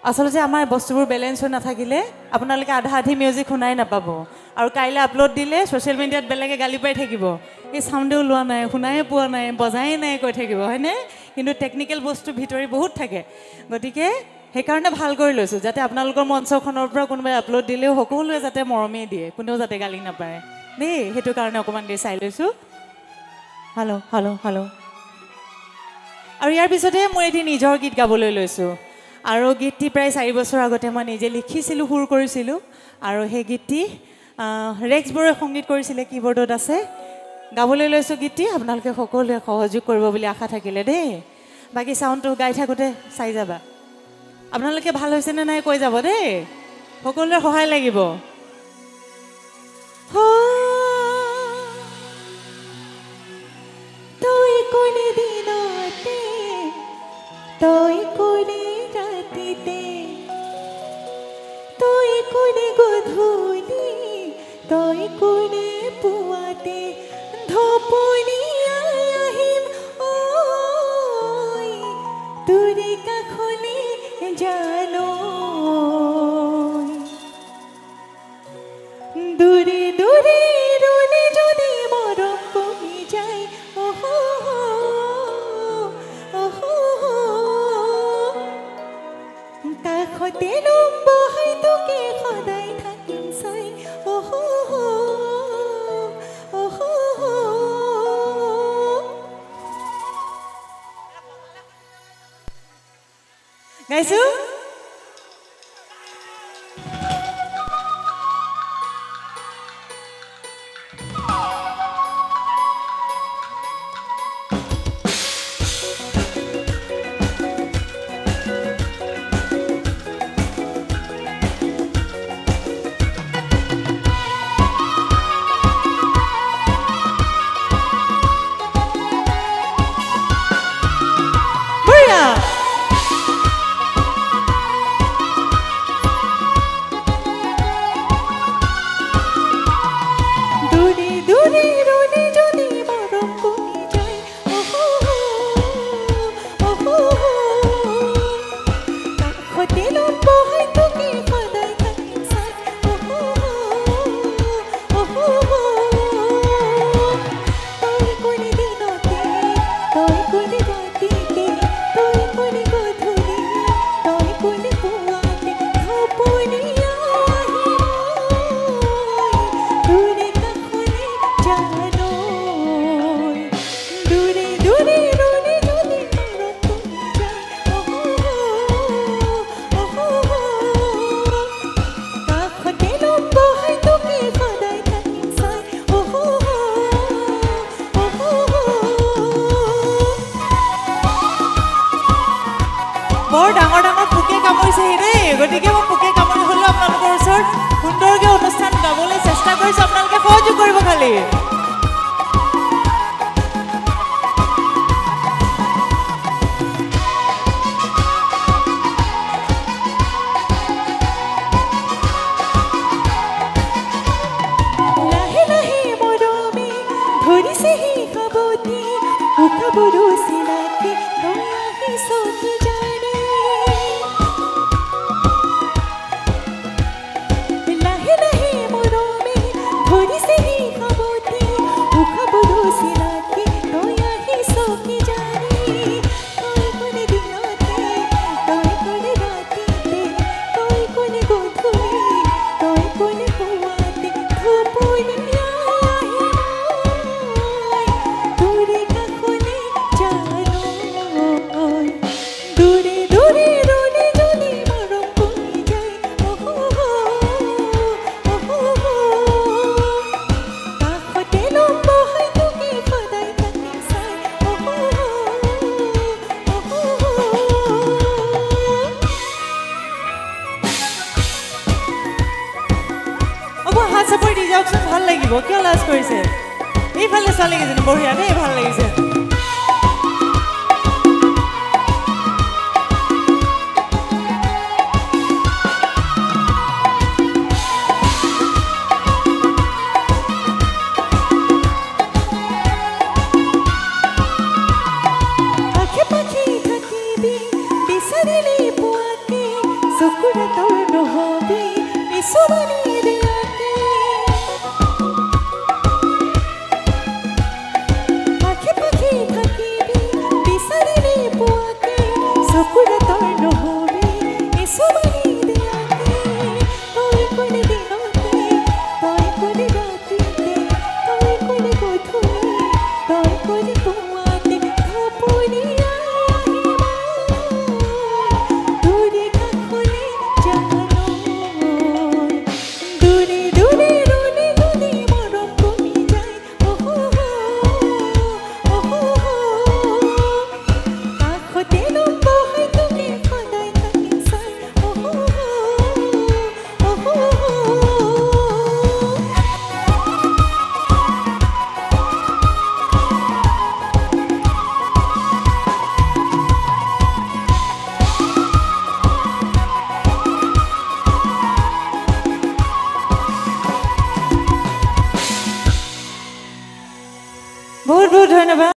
আচলতে আমাৰ বস্তুবোৰ বেলেঞ্চ হৈ নাথাকিলে আপোনালোকে আধা আধি মিউজিক শুনাই নাপাব আৰু কাইলৈ আপলোড দিলে ছ'চিয়েল মিডিয়াত বেলেগে গালি পাই থাকিব এই চাউণ্ডে ওলোৱা নাই শুনাই পোৱা নাই বজাই নাই কৈ থাকিব হয়নে কিন্তু টেকনিকেল বস্তু ভিতৰি বহুত থাকে গতিকে সেইকাৰণে ভাল কৰি লৈছোঁ যাতে আপোনালোকৰ মঞ্চখনৰ পৰা কোনোবাই আপলোড দিলেও সকলোৱে যাতে মৰমেই দিয়ে কোনেও যাতে গালি নাপায় দেই সেইটো কাৰণে অকণমান দেৰি চাই লৈছোঁ হেল্ল' হেল্ল' হেল্ল' আৰু ইয়াৰ পিছতে মই এটি নিজৰ গীত গাবলৈ লৈছোঁ আৰু গীতটি প্ৰায় 4 বছৰ আগতে মই নিজে লিখিছিলোঁ সুৰ কৰিছিলোঁ আৰু সেই গীতটি ৰেক্স বৰুৱাই সংগীত কৰিছিলে কীবৰ্ডত আছে গাবলৈ লৈছোঁ গীতটি আপোনালোকে সকলোৱে সহযোগ কৰিব বুলি আশা থাকিলে দেই বাকী চাউণ্ডটো গাই থাকোঁতে চাই যাবা আপোনালোকে ভাল হৈছেনে নাই কৈ যাব দেই সকলোৰে সহায় লাগিব তই কোনে দিনতে তই কোনে ৰাতিতে তই কোনে গধূলি তই কোনে পুৱাতে ধপনিয়াই আহিম ঐ তোৰে কাষলে জানো দূৰে দূৰে ৰলে যদি মৰম কমি যায় কাষতে বহাই তোকে সদায় থাকিম চাই গাইছোঁ বৰ ডাঙৰ ডাঙৰ পোকে কামুৰিছেহি দেই গতিকে মই পোকে কামুৰি হ'লেও আপোনালোকৰ ওচৰত সুন্দৰকৈ অনুষ্ঠান গাবলৈ চেষ্টা কৰিছোঁ আপোনালোকে সহযোগ কৰিব খালি লাহে লাহে মৰমে ধৰিছেহি খাবতি উখাবৰো চিনাকি তই আহিছ কি জানে লাহে লাহে মৰমে ধৰিছেহি খাবতি উখাবৰো চিনাকি তই আহিছ কি জানে তই কোনে দিনতে তই কোনে ৰাতিতে তই কোনে গধূলি তই কোনে পুৱাতে ধপনিয়াই আহিম তোৰে কাষলে জানো দূৰে দূৰে ৰলে যদি মৰম কমি যায় কাষতে বহাই তোকে সদায় থাকিম চাই হ'ব হাত চাপৰি দি যাওকচোন ভাল লাগিব কিয় লাজ কৰিছে এইফালে ছোৱালীকেইজনী বঢ়িয়া দেই ভাল লাগিছে আখে পাখি থাকিবি বিচাৰিলে পোৱাতে চকুৰে তোৰ নহবি বিচুমনিৰে আঁকি পাখি পাখি থাকিবি বিচাৰিলে পোৱাকে চকুৰে তোৰ নহবি বিচুমনিৰে আঁকি তই কোনে দিনতে তই কোনে ৰাতিতে তই কোনে গধূলি তই কোনে পুৱাতে সপোনি বহুত বহুত ধন্যবাদ।